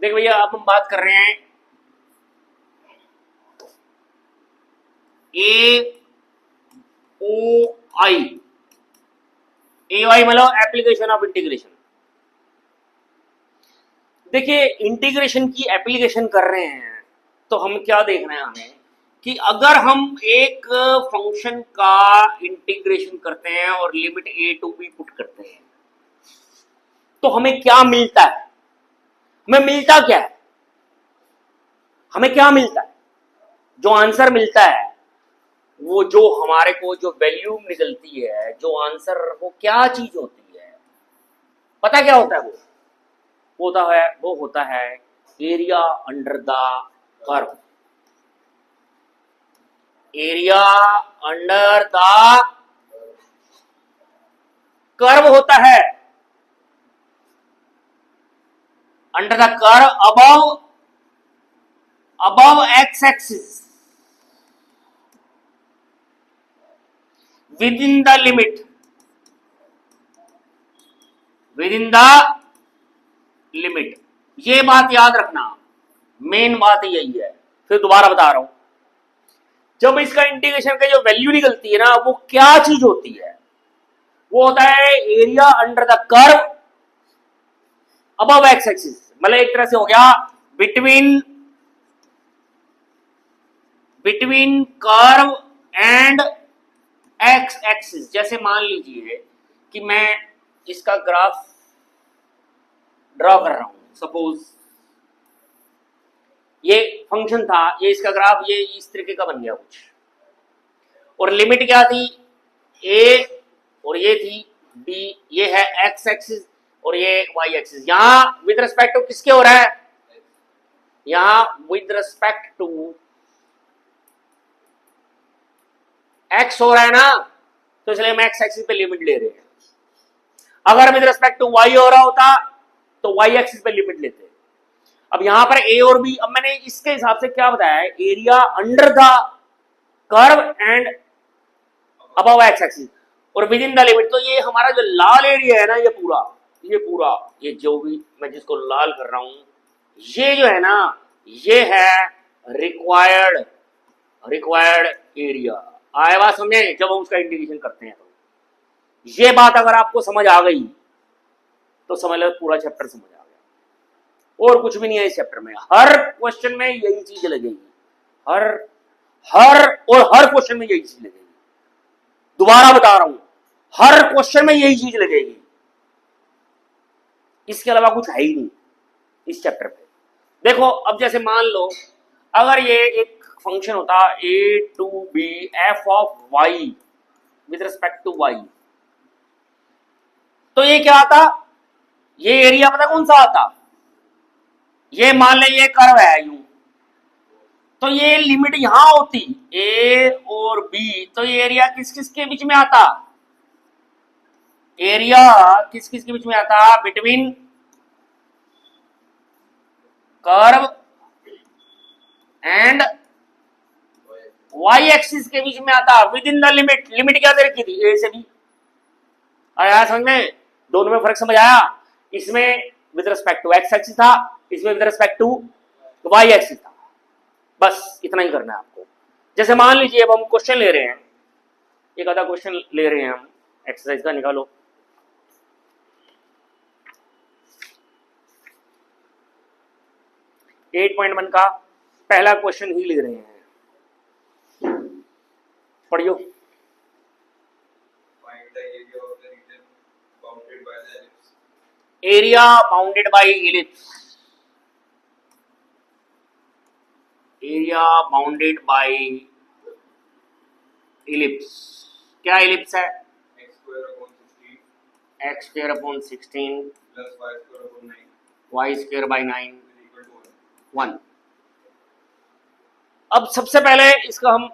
देख भैया, अब हम बात कर रहे हैं ए ओ आई। ए आई मतलब एप्लीकेशन ऑफ इंटीग्रेशन। देखिए, इंटीग्रेशन की एप्लीकेशन कर रहे हैं तो हम क्या देखना है हमें कि अगर हम एक फंक्शन का इंटीग्रेशन करते हैं और limit A to B put करते हैं तो हमें क्या मिलता है। हमें मिलता क्या है, हमें क्या मिलता है, जो आंसर मिलता है वो जो हमारे को जो वैल्यू निकलती है, जो आंसर, वो क्या चीज होती है, पता क्या होता है? वो होता है area under the curve. Area under the curve होता है, under the curve above x axis within the limit ये बात याद रखना, मेन बात यही है। फिर दोबारा बता रहा हूं, जब इसका इंटीग्रेशन का जो वैल्यू निकलती है ना, वो क्या चीज होती है? वो होता है area under the curve above x axis. मतलब एक तरह से हो गया between curve and x axis. जैसे मान लीजिए कि मैं इसका ग्राफ ड्रॉ कर रहा हूं, सपोज ये फंक्शन था, ये इसका ग्राफ ये इस तरीके का बन गया कुछ, और लिमिट क्या थी? ए, और ये थी बी। ये है एक्स एक्सिस और ये वाई एक्सिस। यहां विद रिस्पेक्ट टू किसके हो रहा है? यहां विद रिस्पेक्ट टू एक्स हो रहा है ना, तो इसलिए हम एक्स एक्सिस पे लिमिट ले रहे हैं। अगर विद रिस्पेक्ट टू वाई हो रहा होता तो वाई एक्सिस पे लिमिट लेते। अब यहां पर ए और बी, अब मैंने इसके हिसाब से क्या बताया है? Area under the curve and above x axis और विद इन द लिमिट। तो ये हमारा जो लाल एरिया है ना, ये जो भी मैं जिसको लाल कर रहा हूं, ये जो है ना, ये है रिक्वायर्ड एरिया। आए बात समझे? जब हम उसका इंटीग्रेशन करते हैं तो ये बात अगर आपको समझ आ गई तो समझ लो पूरा चैप्टर समझ आ गया। और कुछ भी नहीं है इस चैप्टर में, हर क्वेश्चन में यही चीज लगेगी, हर क्वेश्चन में यही चीज लगेगी। दोबारा बता रहा हूं, हर क्वेश्चन में यही चीज लगेगी, इसके अलावा कुछ है ही नहीं इस चैप्टर पे। देखो, अब जैसे मान लो अगर ये एक फंक्शन होता ए to be f of y with respect to y, तो ये क्या आता? ये एरिया पता कौन सा आता? ये मान ले ये कर्व है यूं, तो ये लिमिट यहां होती ए और बी, तो ये एरिया किस किस के बीच में आता? एरिया किस किस के बीच में आता? Between curve and Y axis के बीच में आता, within the limit. Limit क्या दे रखी थी? ए से बी। आया समझ में? दोनों में फर्क समझ आया? इसमें with respect to X axis था, इसमें with respect to Y axis था। बस इतना ही करना है आपको। जैसे मान लीजिए अब हम क्वेश्चन ले रहे हैं, एक आधा क्वेश्चन ले रहे हैं हम, एक्सरसाइज का निकालो। एट पॉइंट वन का पहला क्वेश्चन ही ले रहे हैं, पढ़ियो। Area bounded by ellipse. Area bounded by ellipse. क्या इलिप्स है? x square upon 16 y square by 9 1। अब सबसे पहले इसका हम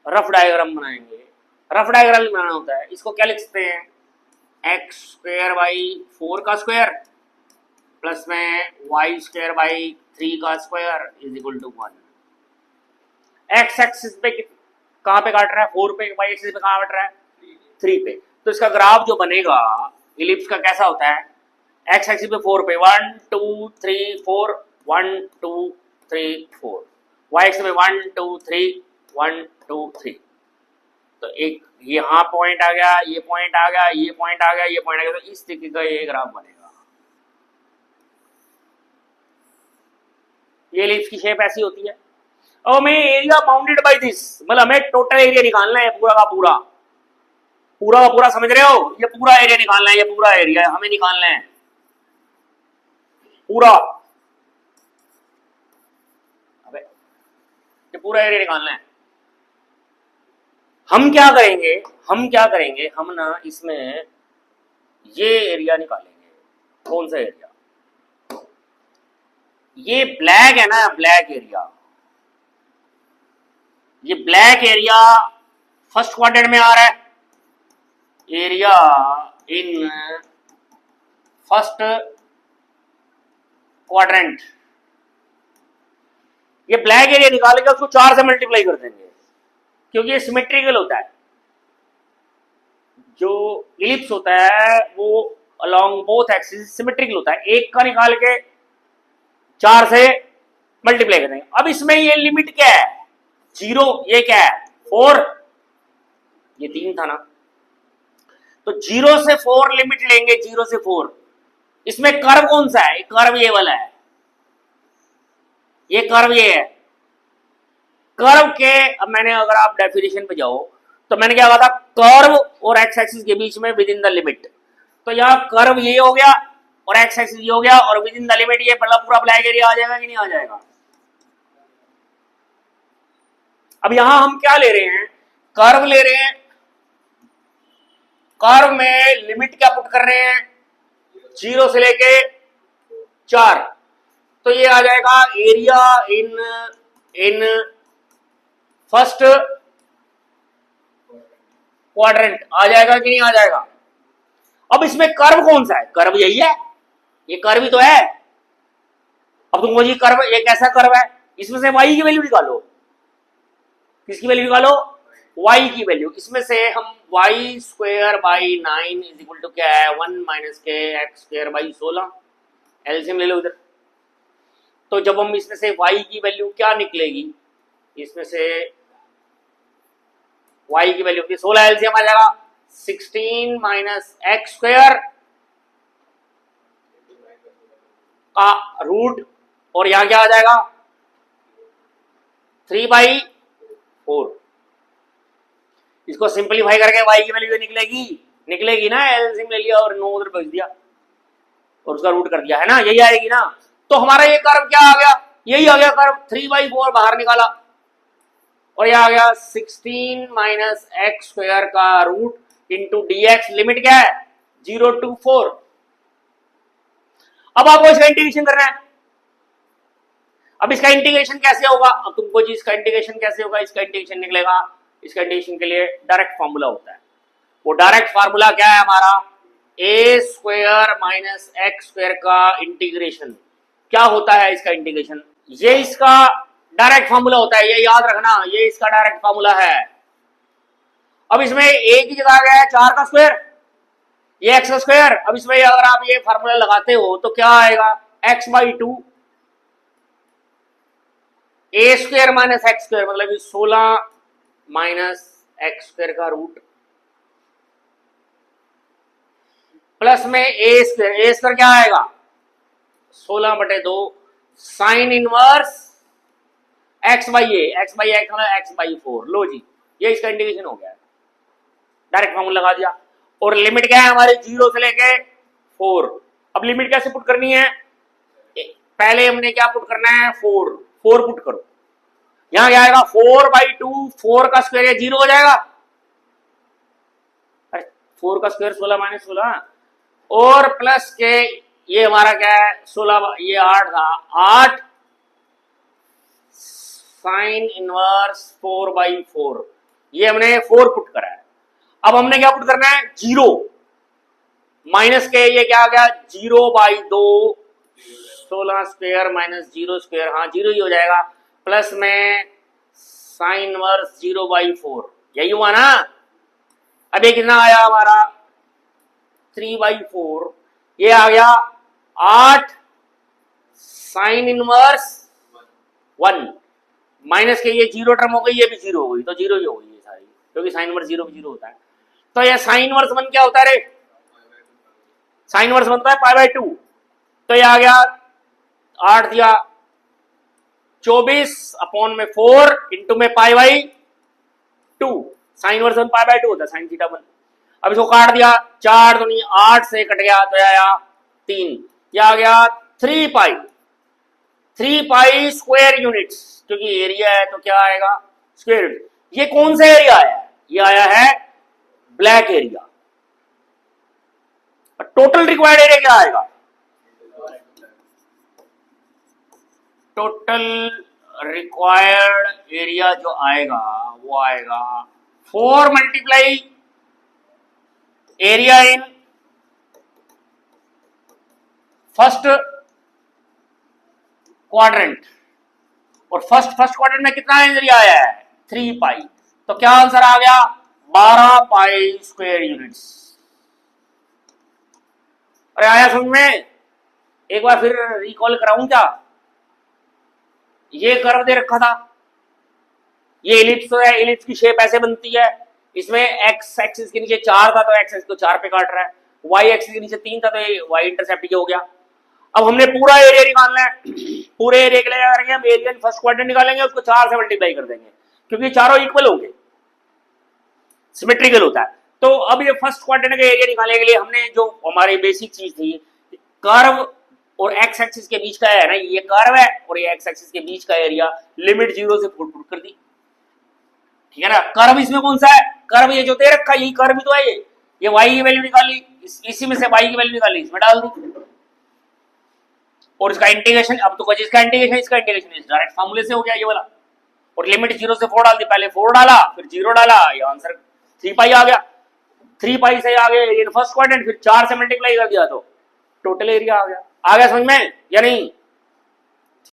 रफ डायग्राम बनाएंगे। रफ डायग्राम बनाना होता है, इसको क्या लिख सकते हैं? एक्स स्क्वायर बाई 4 का स्क्वायर प्लस में वाई स्क्वायर बाई 3 का square is equal to 1। X axis पे कहां पे काट रहा है? 4 पे। वाई एक्सिस पे कहां काट रहा है? 3 पे। तो इसका ग्राफ जो बनेगा इलिप्स का कैसा होता है? एक्स एक्सिस पे 4 पे 1 2 3 4 1 2 3 4, वाई एक्सिस पे 1 2 3 1 2 3। तो एक यहाँ पॉइंट आ गया, ये पॉइंट आ गया, ये पॉइंट आ गया, ये पॉइंट आ गया, तो इस तरीके का ये ग्राफ बनेगा। ये एलिप्स की शेप ऐसी होती है। और मैं एरिया बाउंडेड बाय दिस, मतलब हमें टोटल एरिया निकालना है पूरा का पूरा, पूरा का पूरा, समझ रहे हो? ये पूरा एरिया निकालना है, ये पूरा एरिया हमें निकालना है पूरा। अबे ये पूरा एरिया निकालना है। हम क्या करेंगे, हम ना इसमें ये एरिया निकालेंगे। कौन सा एरिया? ये ब्लैक है ना, ब्लैक एरिया, ये ब्लैक एरिया फर्स्ट क्वाड्रेंट में आ रहा है, एरिया इन फर्स्ट क्वाड्रेंट। ये ब्लैक एरिया निकाल के उसको 4 से मल्टीप्लाई कर देंगे, क्योंकि ये सिमेट्रिकल होता है। जो इलिप्स होता है वो अलोंग बोथ एक्सिस सिमेट्रिकल होता है। एक का निकाल के 4 से मल्टीप्लाई कर देंगे। अब इसमें ये लिमिट क्या है? 0, ये क्या है? 4, ये 3 था ना, तो 0 से 4 लिमिट लेंगे, 0 से 4। इसमें कर्व कौन सा है? कर्व ये वाला है, ये कर्व ये है। कर्व के, अब मैंने, अगर आप डेफिनेशन पे जाओ तो मैंने क्या कहा था? कर्व और एक्स एक्सिस के बीच में विद इन द लिमिट। तो यहाँ कर्व ये हो गया और एक्स एक्सिस ये हो गया, और विद इन द लिमिट ये पूरा ब्लैक एरिया आ जाएगा कि नहीं आ जाएगा? अब यहां हम क्या ले रहे हैं? कर्व ले रहे हैं। कर्व में लिमिट क्या पुट कर रहे हैं? 0 से लेके 4। तो ये आ जाएगा एरिया इन फर्स्ट क्वाड्रेंट। आ जाएगा कि नहीं आ जाएगा? अब इसमें कर्व कौन सा है? कर्व यही है, ये कर्व ही तो है। अब तुमको ये कर्व, ये कैसा कर्व है? इसमें से y की वैल्यू निकालो। किसकी वैल्यू निकालो? y की वैल्यू। इसमें से हम y square by 9 is equal to क्या है? 1 माइनस के एक्स स्क्वायर बाई 16। एलसीएम ले लो इधर। तो जब हम इसमें से y की वैल्यू क्या निकलेगी? इसमें से y की वैल्यू 16, एलसीएम आ जाएगा 16 माइनस एक्स स्क्वायर का रूट, और यहां क्या आ जाएगा? 3/4। इसको सिंपलीफाई करके y की वैल्यू निकलेगी ना, एलसीएम ले लिया और 9 उधर भेज दिया और उसका रूट कर दिया, है ना? यही आएगी ना। तो हमारा ये कर्व क्या आ गया? यही आ गया कर्व। 3/4 बाहर निकाला और यह आ गया 16 माइनस एक्स स्क्वायर का रूट इंटू dx। लिमिट क्या है? 0 to 4। अब आपको इसका इंटीग्रेशन करना है। अब इसका इंटीग्रेशन कैसे होगा? अब तुमको जी इसका इंटीग्रेशन कैसे होगा? इसका इंटीग्रेशन निकलेगा, इसका इंटीग्रेशन के लिए डायरेक्ट फॉर्मूला होता है। वो डायरेक्ट फार्मूला क्या है हमारा? ए स्क्वायर माइनस एक्स स्क्वायर का इंटीग्रेशन। क्या होता है इसका इंटीग्रेशन? ये इसका डायरेक्ट फार्मूला होता है, ये याद रखना, ये इसका डायरेक्ट फार्मूला है। अब इसमें ए की जगह आ गया है 4 का स्क्वायर, ये एक्स का स्क्वायर। अब इसमें अगर आप ये फार्मूला लगाते हो तो क्या आएगा? x/2 ए स्क्वायर माइनस एक्स स्क्वायर, मतलब 16 माइनस एक्स स्क्वायर का रूट प्लस में ए स्क्वायर क्या आएगा? 16/2 साइन इनवर्स x/4। लो जी, ये इसका इंटीग्रेशन हो गया, डायरेक्ट फॉर्मूला लगा दिया। और लिमिट क्या है हमारे? 0 से लेके 4। अब लिमिट कैसे पुट करनी है? पहले हमने क्या पुट करना है? 4 पुट करो। यहां क्या आएगा? 4/2, 4 का स्क्वायर, 0 हो जाएगा। 4 का स्क्वायर 16 माइनस 16, और प्लस के ये हमारा क्या है? 16, ये 8 था, 8 साइन इनवर्स 4/4। ये हमने 4 पुट करा है। अब हमने क्या पुट करना है? 0 माइनस के, ये क्या आ गया? 0/2, 16 स्क्वायर माइनस 0 स्क्वायर, हाँ 0 ही हो जाएगा, प्लस में साइन इनवर्स 0/4। यही हुआ ना? अब ये कितना आया हमारा? 3/4। ये आ गया 8 साइन इनवर्स 1 माइनस के ये जीरो टर्म हो गई, ये भी जीरो हो गई, तो जीरो ही हो गई ये सारी, क्योंकि साइन इनवर्स जीरो भी जीरो होता है। तो ये साइन इनवर्स 1 क्या होता है रे? साइन इनवर्स बनता है पाई बाय 2। तो ये आ गया 8 दिया 24 अपॉन में 4 इंटू में pi by 2। Sine inverse 1 pi by 2 होता है, साइन थीटा 1। अब इसको काट दिया, 4 दूनी 8 से कट गया तो आया 3, ये आ गया 3 पाई स्क्वायर यूनिट्स, क्योंकि एरिया है तो क्या आएगा? Square unit. ये कौन सा एरिया आया है? ये आया है black area. Total required area क्या आएगा? टोटल रिक्वायर्ड एरिया जो आएगा वो आएगा 4 multiply area in first quadrant, और फर्स्ट क्वाड्रेंट में कितना एरिया आया है? 3 पाई। तो क्या आंसर आ गया? 12 पाई स्क्वायर यूनिट्स। अरे आया समझ में? एक बार फिर रिकॉल कराऊं क्या? ये कर्व दे रखा था, ये इलिप्स है, इलिप्स की शेप ऐसे बनती है, इसमें एक्स एक्सिस के नीचे 4 था तो एक्स एक्सिस को 4 पे काट रहा है, वाई एक्सिस के नीचे 3 था तो ये वाई इंटरसेप्ट ये हो गया। अब हमने पूरा एरिया निकालना है, पूरे एरिया के लिए क्या करेंगे? हम एरिया फर्स्ट क्वाड्रेंट निकालेंगे, उसको 4 से मल्टीप्लाई कर देंगे, क्योंकि चारों इक्वल होंगे, सिमेट्रिकल होता है। तो अब ये फर्स्ट क्वाड्रेंट का एरिया निकालने के लिए हमने जो हमारी बेसिक चीज थी, कर्व और एक्स एक्सिस के बीच का है ना, ये कर्व है और ये एक्स एक्सिस के बीच का एरिया, लिमिट 0 से पुट कर दी, ठीक है ना। कर्व इसमें कौन सा है? कर्व ये जो दे रखा है, यही कर्व ही तो है। ये y की वैल्यू निकाली, इसी में से y की वैल्यू निकाली, इसमें डाल दी, और इसका इंटीग्रेशन, अब तो इसका इंटीग्रेशन, इसका इंटीग्रेशन इस डायरेक्ट फार्मूले से हो गया ये वाला, और लिमिट 0 से 4 डाल दी, पहले 4 डाला फिर 0 डाला, ये आंसर 3 पाई आ गया। 3 पाई से आ गया फर्स्ट क्वाड्रेंट, फिर 4 से मल्टीप्लाई कर दिया तो टोटल एरिया आ गया। समझ में या नहीं?